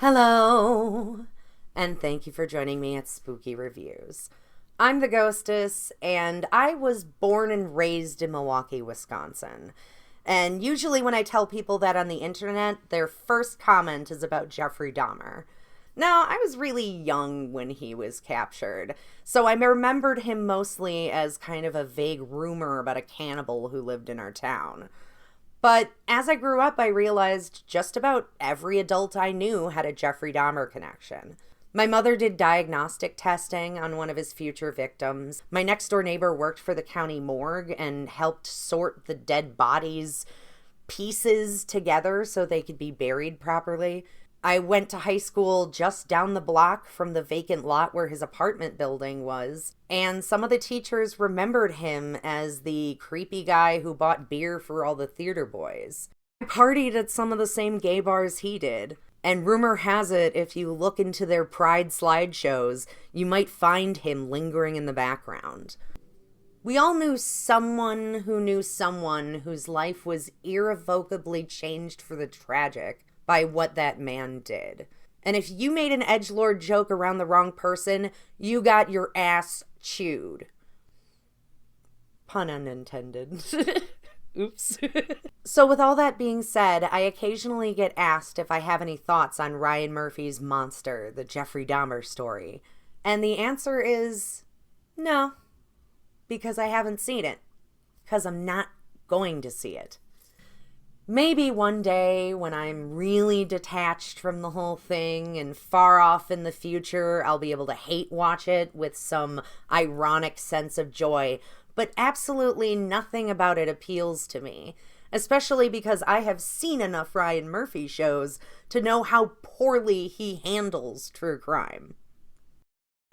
Hello, and thank you for joining me at Spooky Reviews. I'm the Ghostess, and I was born and raised in Milwaukee, Wisconsin. And usually when I tell people that on the internet, their first comment is about Jeffrey Dahmer. Now, I was really young when he was captured, so I remembered him mostly as kind of a vague rumor about a cannibal who lived in our town. But as I grew up, I realized just about every adult I knew had a Jeffrey Dahmer connection. My mother did diagnostic testing on one of his future victims. My next-door neighbor worked for the county morgue and helped sort the dead bodies' pieces together so they could be buried properly. I went to high school just down the block from the vacant lot where his apartment building was, and some of the teachers remembered him as the creepy guy who bought beer for all the theater boys. I partied at some of the same gay bars he did, and rumor has it if you look into their Pride slideshows, you might find him lingering in the background. We all knew someone whose life was irrevocably changed for the tragic by what that man did. And if you made an edgelord joke around the wrong person, you got your ass chewed. Pun unintended. Oops. So with all that being said, I occasionally get asked if I have any thoughts on Ryan Murphy's Monster, the Jeffrey Dahmer story. And the answer is no, because I haven't seen it. Because I'm not going to see it. Maybe one day when I'm really detached from the whole thing and far off in the future, I'll be able to hate watch it with some ironic sense of joy, but absolutely nothing about it appeals to me, especially because I have seen enough Ryan Murphy shows to know how poorly he handles true crime.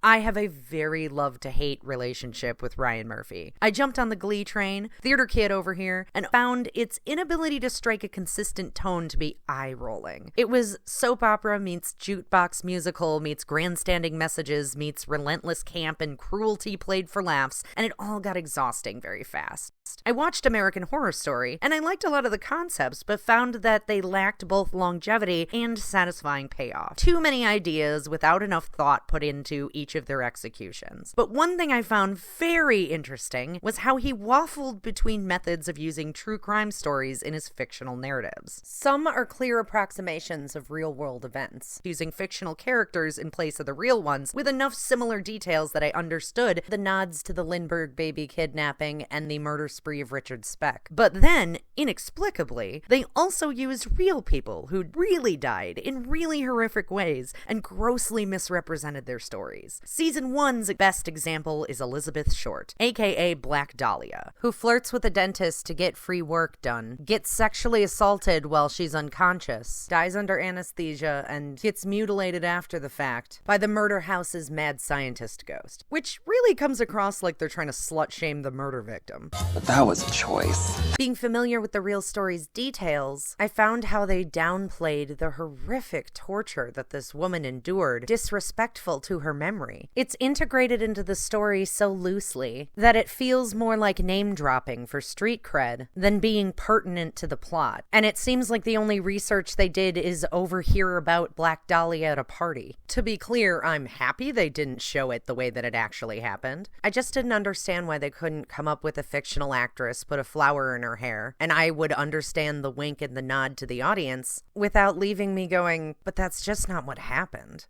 I have a very love-to-hate relationship with Ryan Murphy. I jumped on the Glee train, theater kid over here, and found its inability to strike a consistent tone to be eye-rolling. It was soap opera meets jukebox musical meets grandstanding messages meets relentless camp and cruelty played for laughs, and it all got exhausting very fast. I watched American Horror Story, and I liked a lot of the concepts, but found that they lacked both longevity and satisfying payoff. Too many ideas without enough thought put into each of their executions. But one thing I found very interesting was how he waffled between methods of using true crime stories in his fictional narratives. Some are clear approximations of real-world events, using fictional characters in place of the real ones, with enough similar details that I understood the nods to the Lindbergh baby kidnapping and the murder spree of Richard Speck. But then, inexplicably, they also used real people who'd really died in really horrific ways and grossly misrepresented their stories. Season 1's best example is Elizabeth Short, aka Black Dahlia, who flirts with a dentist to get free work done, gets sexually assaulted while she's unconscious, dies under anesthesia, and gets mutilated after the fact by the murder house's mad scientist ghost, which really comes across like they're trying to slut-shame the murder victim. But that was a choice. Being familiar with the real story's details, I found how they downplayed the horrific torture that this woman endured, disrespectful to her memory. It's integrated into the story so loosely that it feels more like name-dropping for street cred than being pertinent to the plot. And it seems like the only research they did is overhear about Black Dahlia at a party. To be clear, I'm happy they didn't show it the way that it actually happened. I just didn't understand why they couldn't come up with a fictional actress put a flower in her hair, and I would understand the wink and the nod to the audience without leaving me going, but that's just not what happened.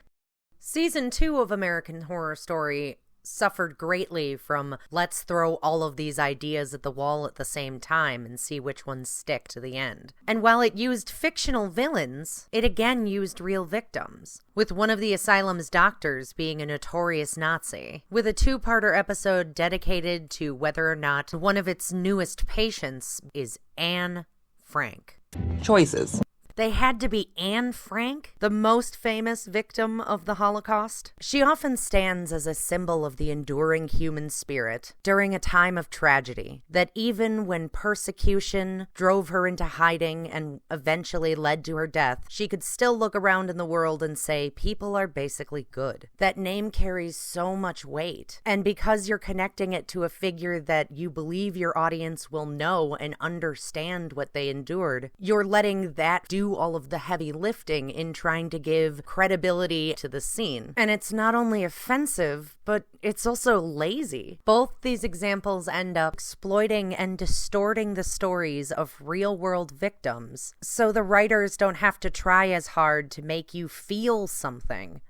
Season 2 of American Horror Story suffered greatly from let's throw all of these ideas at the wall at the same time and see which ones stick to the end. And while it used fictional villains, it again used real victims, with one of the asylum's doctors being a notorious Nazi, with a 2-parter episode dedicated to whether or not one of its newest patients is Anne Frank. Choices. They had to be Anne Frank, the most famous victim of the Holocaust. She often stands as a symbol of the enduring human spirit during a time of tragedy, that even when persecution drove her into hiding and eventually led to her death, she could still look around in the world and say, people are basically good. That name carries so much weight. And because you're connecting it to a figure that you believe your audience will know and understand what they endured, you're letting that do do all of the heavy lifting in trying to give credibility to the scene. And it's not only offensive, but it's also lazy. Both these examples end up exploiting and distorting the stories of real-world victims, so the writers don't have to try as hard to make you feel something.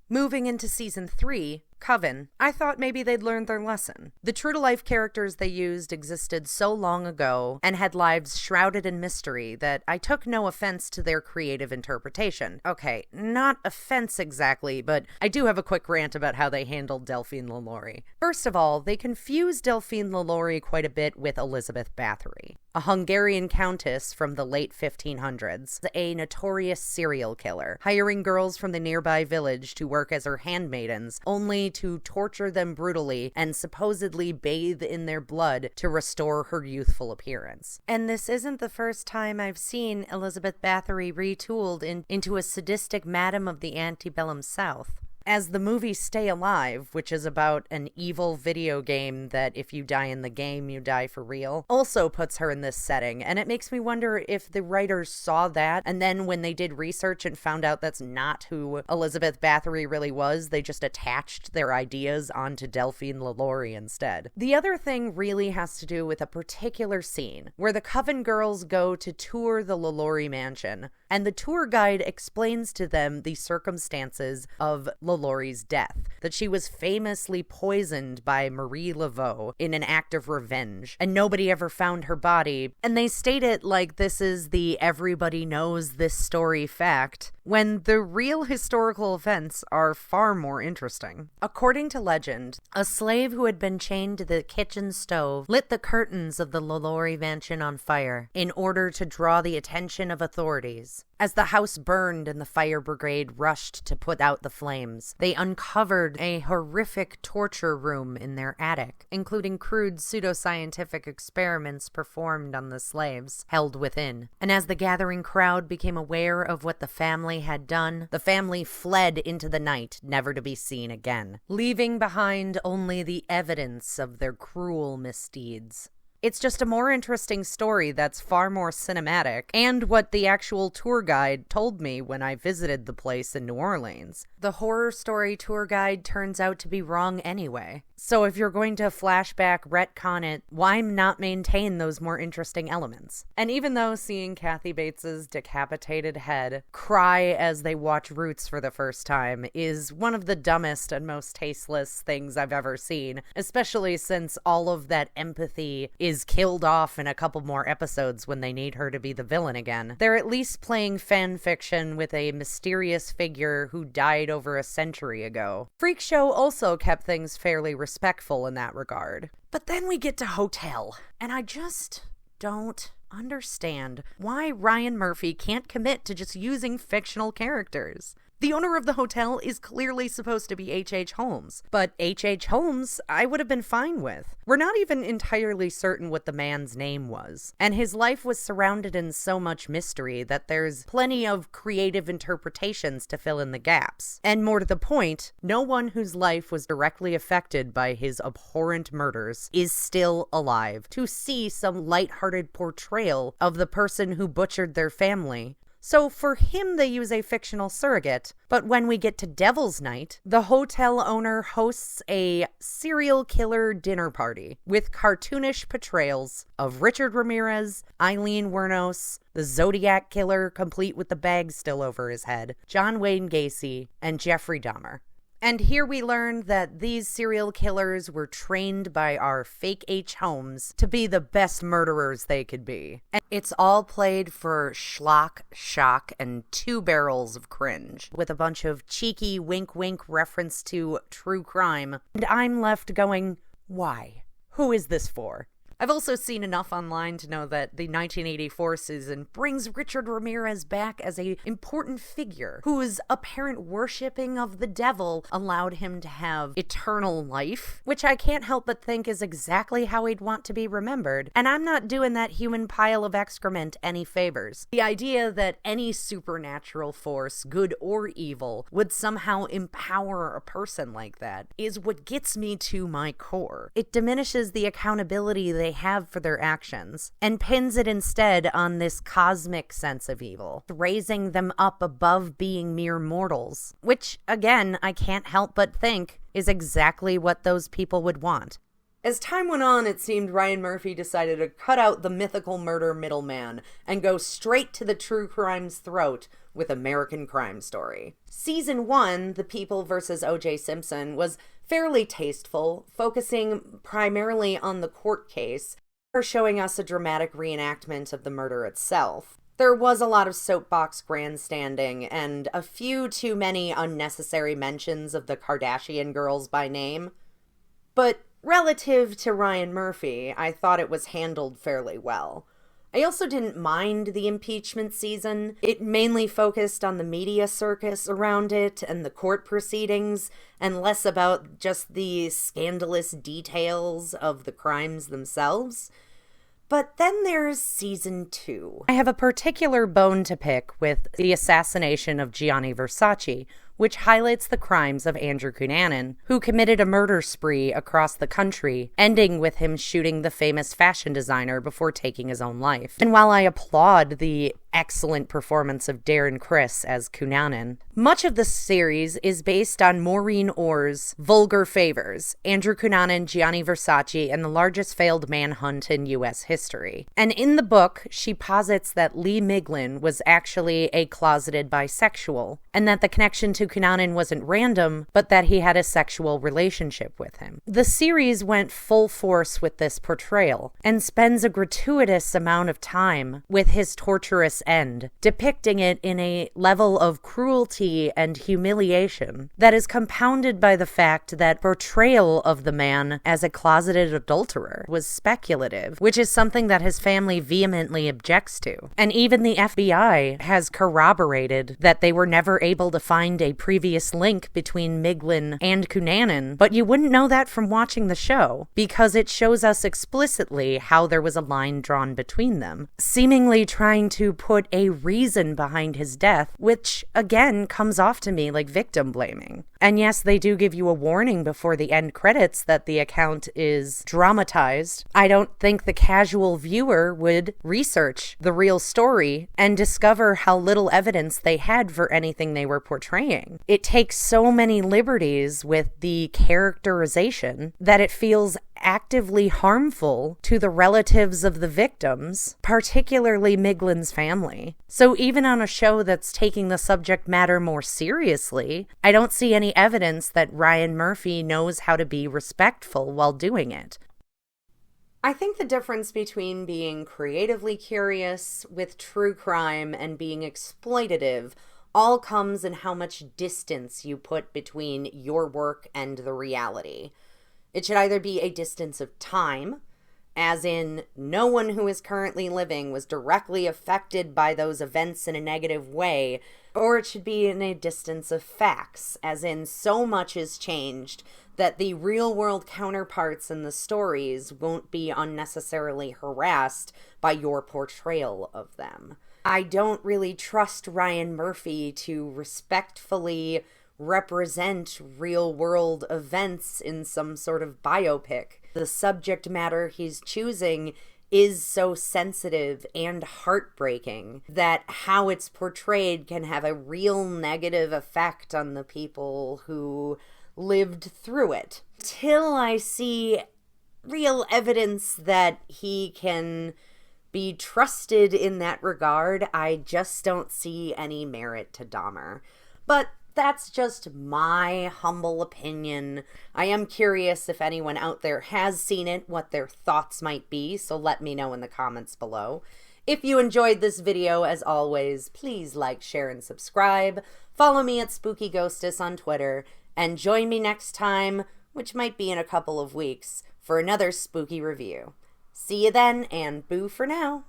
Moving into season 3, Coven, I thought maybe they'd learned their lesson. The true-to-life characters they used existed so long ago and had lives shrouded in mystery that I took no offense to their creative interpretation. Okay, not offense exactly, but I do have a quick rant about how they handled Delphine LaLaurie. First of all, they confused Delphine LaLaurie quite a bit with Elizabeth Bathory, a Hungarian countess from the late 1500s, a notorious serial killer, hiring girls from the nearby village to work as her handmaidens, only to torture them brutally and supposedly bathe in their blood to restore her youthful appearance. And this isn't the first time I've seen Elizabeth Bathory retooled into a sadistic madam of the antebellum South. As the movie Stay Alive, which is about an evil video game that if you die in the game, you die for real, also puts her in this setting, and it makes me wonder if the writers saw that, and then when they did research and found out that's not who Elizabeth Bathory really was, they just attached their ideas onto Delphine LaLaurie instead. The other thing really has to do with a particular scene, where the Coven girls go to tour the LaLaurie mansion, and the tour guide explains to them the circumstances of LaLaurie's death, that she was famously poisoned by Marie Laveau in an act of revenge, and nobody ever found her body, and they state it like this is the everybody knows this story fact, when the real historical events are far more interesting. According to legend, a slave who had been chained to the kitchen stove lit the curtains of the LaLaurie mansion on fire in order to draw the attention of authorities. As the house burned and the fire brigade rushed to put out the flames, they uncovered a horrific torture room in their attic, including crude pseudoscientific experiments performed on the slaves held within. And as the gathering crowd became aware of what the family had done, the family fled into the night, never to be seen again, leaving behind only the evidence of their cruel misdeeds. It's just a more interesting story that's far more cinematic, and what the actual tour guide told me when I visited the place in New Orleans. The horror story tour guide turns out to be wrong anyway. So if you're going to flashback retcon it, why not maintain those more interesting elements? And even though seeing Kathy Bates's decapitated head cry as they watch Roots for the first time is one of the dumbest and most tasteless things I've ever seen, especially since all of that empathy is killed off in a couple more episodes when they need her to be the villain again. They're at least playing fan fiction with a mysterious figure who died over a century ago. Freak Show also kept things fairly respectful in that regard. But then we get to Hotel, and I just don't understand why Ryan Murphy can't commit to just using fictional characters. The owner of the hotel is clearly supposed to be H.H. Holmes, but H.H. Holmes I would have been fine with. We're not even entirely certain what the man's name was, and his life was surrounded in so much mystery that there's plenty of creative interpretations to fill in the gaps. And more to the point, no one whose life was directly affected by his abhorrent murders is still alive to see some lighthearted portrayal of the person who butchered their family. So for him, they use a fictional surrogate, but when we get to Devil's Night, the hotel owner hosts a serial killer dinner party with cartoonish portrayals of Richard Ramirez, Eileen Wuornos, the Zodiac Killer complete with the bag still over his head, John Wayne Gacy, and Jeffrey Dahmer. And here we learn that these serial killers were trained by our fake H. Holmes to be the best murderers they could be. And it's all played for schlock, shock, and 2 barrels of cringe, with a bunch of cheeky wink-wink reference to true crime. And I'm left going, why? Who is this for? I've also seen enough online to know that the 1984 season brings Richard Ramirez back as an important figure whose apparent worshipping of the devil allowed him to have eternal life, which I can't help but think is exactly how he'd want to be remembered, and I'm not doing that human pile of excrement any favors. The idea that any supernatural force, good or evil, would somehow empower a person like that is what gets me to my core. It diminishes the accountability they they have for their actions, and pins it instead on this cosmic sense of evil, raising them up above being mere mortals, which, again, I can't help but think is exactly what those people would want. As time went on, it seemed Ryan Murphy decided to cut out the mythical murder middleman and go straight to the true crime's throat with American Crime Story. Season 1, The People vs. O.J. Simpson, was fairly tasteful, focusing primarily on the court case, or showing us a dramatic reenactment of the murder itself. There was a lot of soapbox grandstanding and a few too many unnecessary mentions of the Kardashian girls by name. But relative to Ryan Murphy, I thought it was handled fairly well. I also didn't mind the impeachment season. It mainly focused on the media circus around it and the court proceedings, and less about just the scandalous details of the crimes themselves. But then there's season 2. I have a particular bone to pick with the assassination of Gianni Versace, which highlights the crimes of Andrew Cunanan, who committed a murder spree across the country, ending with him shooting the famous fashion designer before taking his own life. And while I applaud the excellent performance of Darren Criss as Cunanan, much of the series is based on Maureen Orr's Vulgar Favors, Andrew Cunanan, Gianni Versace, and the largest failed manhunt in U.S. history. And in the book, she posits that Lee Miglin was actually a closeted bisexual, and that the connection to Cunanan wasn't random, but that he had a sexual relationship with him. The series went full force with this portrayal, and spends a gratuitous amount of time with his torturous end, depicting it in a level of cruelty and humiliation that is compounded by the fact that portrayal of the man as a closeted adulterer was speculative, which is something that his family vehemently objects to. And even the FBI has corroborated that they were never able to find a previous link between Miglin and Cunanan, but you wouldn't know that from watching the show, because it shows us explicitly how there was a line drawn between them, seemingly trying to put a reason behind his death, which again comes off to me like victim blaming. And yes, they do give you a warning before the end credits that the account is dramatized. I don't think the casual viewer would research the real story and discover how little evidence they had for anything they were portraying. It takes so many liberties with the characterization that it feels actively harmful to the relatives of the victims, particularly Miglin's family. So even on a show that's taking the subject matter more seriously, I don't see any evidence that Ryan Murphy knows how to be respectful while doing it. I think the difference between being creatively curious with true crime and being exploitative all comes in how much distance you put between your work and the reality. It should either be a distance of time, as in no one who is currently living was directly affected by those events in a negative way, or it should be in a distance of facts, as in so much has changed that the real-world counterparts in the stories won't be unnecessarily harassed by your portrayal of them. I don't really trust Ryan Murphy to respectfully represent real-world events in some sort of biopic. The subject matter he's choosing is so sensitive and heartbreaking that how it's portrayed can have a real negative effect on the people who lived through it. Till I see real evidence that he can be trusted in that regard, I just don't see any merit to Dahmer. But that's just my humble opinion. I am curious if anyone out there has seen it, what their thoughts might be, so let me know in the comments below. If you enjoyed this video, as always, please like, share, and subscribe. Follow me at Spooky Ghostess on Twitter, and join me next time, which might be in a couple of weeks, for another spooky review. See you then, and boo for now.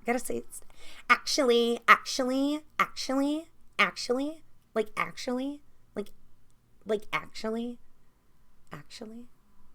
Gotta say, it's actually, Like, actually? Like, actually? Actually?